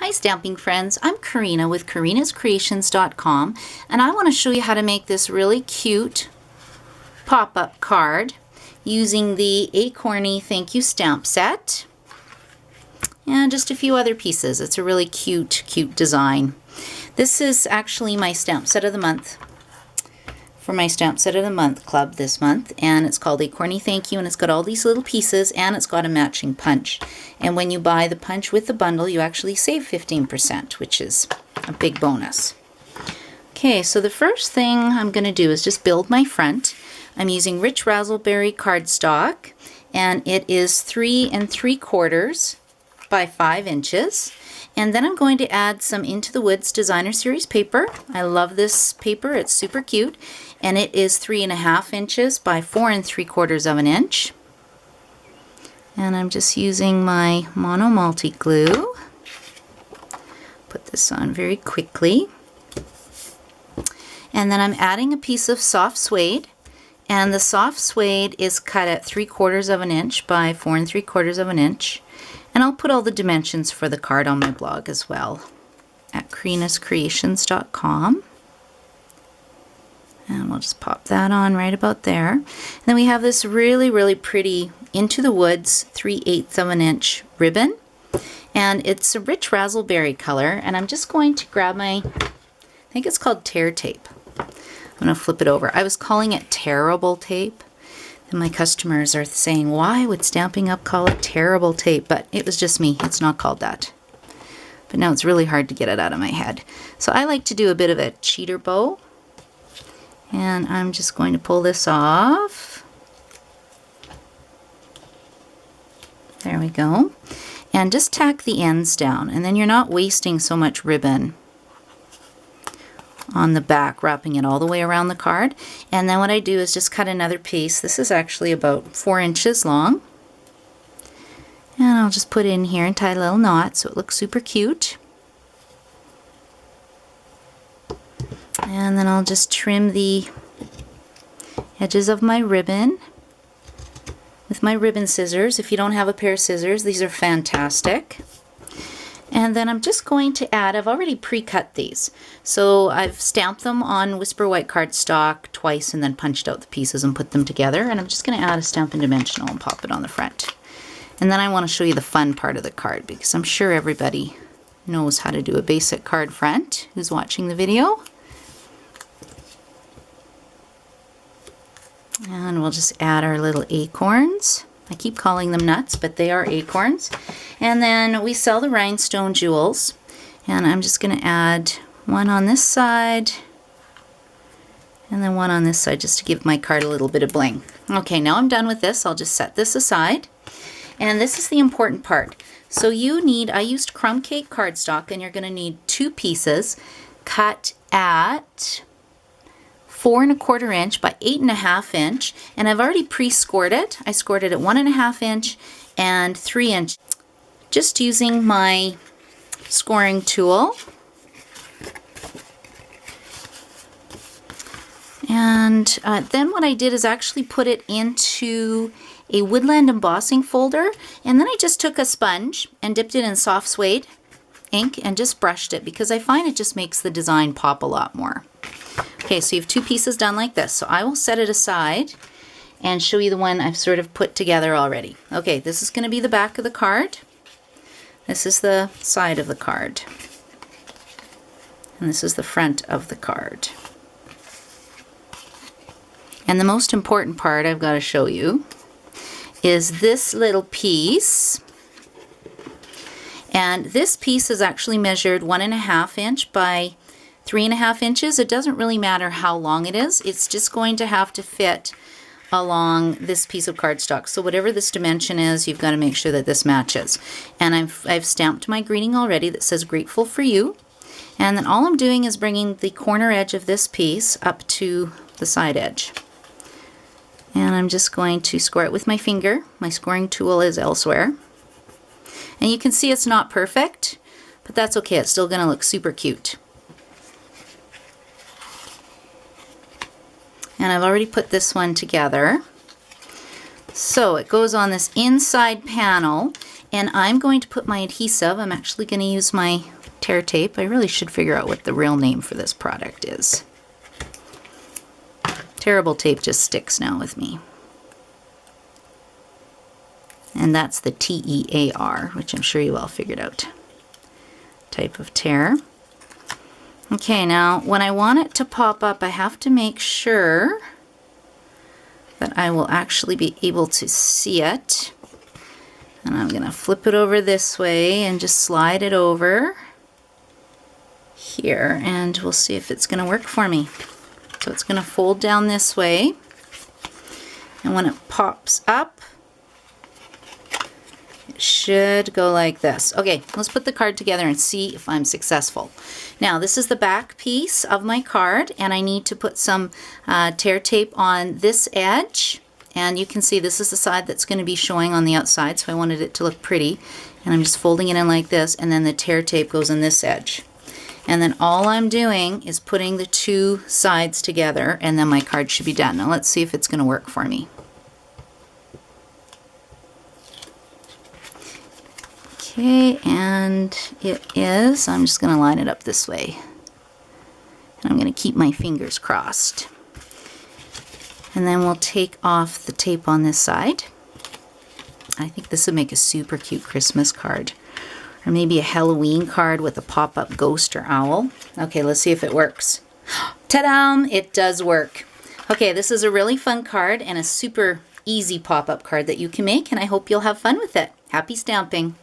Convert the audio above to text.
Hi stamping friends, I'm Karina with karinascreations.com and I want to show you how to make this really cute pop-up card using the Acorny Thank You stamp set and just a few other pieces. It's a really cute design. This is actually my stamp set of the month for my Stamp Set of the Month club this month, and it's called Acorny Thank You, and it's got all these little pieces and it's got a matching punch. And when you buy the punch with the bundle, you actually save 15%, which is a big bonus. Okay, so the first thing I'm going to do is just build my front. I'm using Rich Razzleberry cardstock, and it is 3 3/4 by 5 inches. And then I'm going to add some Into the Woods Designer Series paper. I love this paper, it's super cute. And it is 3 1/2 inches by 4 3/4 inch. And I'm just using my mono multi glue. Put this on very quickly. And then I'm adding a piece of soft suede. And the soft suede is cut at 3/4 inch by 4 3/4 inch. And I'll put all the dimensions for the card on my blog as well at karinascreations.com. And we'll just pop that on right about there. And then we have this really pretty Into the Woods 3/8 inch ribbon. And it's a rich raspberry color. And I'm just going to grab my, I think it's called tear tape. I'm going to flip it over. I was calling it terrible tape. And my customers are saying, why would Stampin' Up! Call it terrible tape? But it was just me. It's not called that. But now it's really hard to get it out of my head. So I like to do a bit of a cheater bow. And I'm just going to pull this off. There we go. And just tack the ends down. And then you're not wasting so much ribbon on the back, wrapping it all the way around the card. And then what I do is just cut another piece. This is actually about 4 inches long. And I'll just put it in here and tie a little knot so it looks super cute. And then I'll just trim the edges of my ribbon with my ribbon scissors. If you don't have a pair of scissors, these are fantastic. And then I'm just going to add, I've already pre-cut these. So I've stamped them on Whisper White cardstock twice and then punched out the pieces and put them together. And I'm just going to add a Stampin' Dimensional and pop it on the front. And then I want to show you the fun part of the card because I'm sure everybody knows how to do a basic card front who's watching the video. And we'll just add our little acorns. I keep calling them nuts, but they are acorns. And then we sell the rhinestone jewels. And I'm just going to add one on this side and then one on this side just to give my card a little bit of bling. Okay, now I'm done with this. I'll just set this aside. And this is the important part. So you need, I used crumb cake cardstock, and you're going to need 2 pieces cut at 4 1/4 inch by 8 1/2 inch, and I've already pre-scored it. I scored it at 1 1/2 inch and 3 inch, just using my scoring tool. And then what I did is actually put it into a woodland embossing folder, and then I just took a sponge and dipped it in soft suede ink and just brushed it because I find it just makes the design pop a lot more. Okay, so you have 2 pieces done like this. So I will set it aside and show you the one I've sort of put together already. Okay, this is going to be the back of the card. This is the side of the card. And this is the front of the card. And the most important part I've got to show you is this little piece. And this piece is actually measured 1 1/2 inch by 3 1/2 inches. It doesn't really matter how long it is. It's just going to have to fit along this piece of cardstock. So whatever this dimension is, you've got to make sure that this matches. And I've stamped my greeting already that says grateful for you. And then all I'm doing is bringing the corner edge of this piece up to the side edge. And I'm just going to score it with my finger. My scoring tool is elsewhere. And you can see it's not perfect, but that's okay. It's still going to look super cute. And I've already put this one together. So it goes on this inside panel, and I'm going to put my adhesive. I'm actually going to use my tear tape. I really should figure out what the real name for this product is. Terrible tape just sticks now with me. And that's the TEAR, which I'm sure you all figured out. Type of tear. Okay, now when I want it to pop up, I have to make sure that I will actually be able to see it. And I'm going to flip it over this way and just slide it over here, and we'll see if it's going to work for me. So it's going to fold down this way, and when it pops up, it should go like this. Okay, let's put the card together and see if I'm successful. Now, this is the back piece of my card, and I need to put some tear tape on this edge. And you can see this is the side that's going to be showing on the outside, so I wanted it to look pretty. And I'm just folding it in like this, and then the tear tape goes on this edge. And then all I'm doing is putting the two sides together, and then my card should be done. Now let's see if it's going to work for me. Okay, and it is. I'm just going to line it up this way. And I'm going to keep my fingers crossed. And then we'll take off the tape on this side. I think this would make a super cute Christmas card. Or maybe a Halloween card with a pop-up ghost or owl. Okay, let's see if it works. Ta-da! It does work. Okay, this is a really fun card and a super easy pop-up card that you can make, and I hope you'll have fun with it. Happy stamping!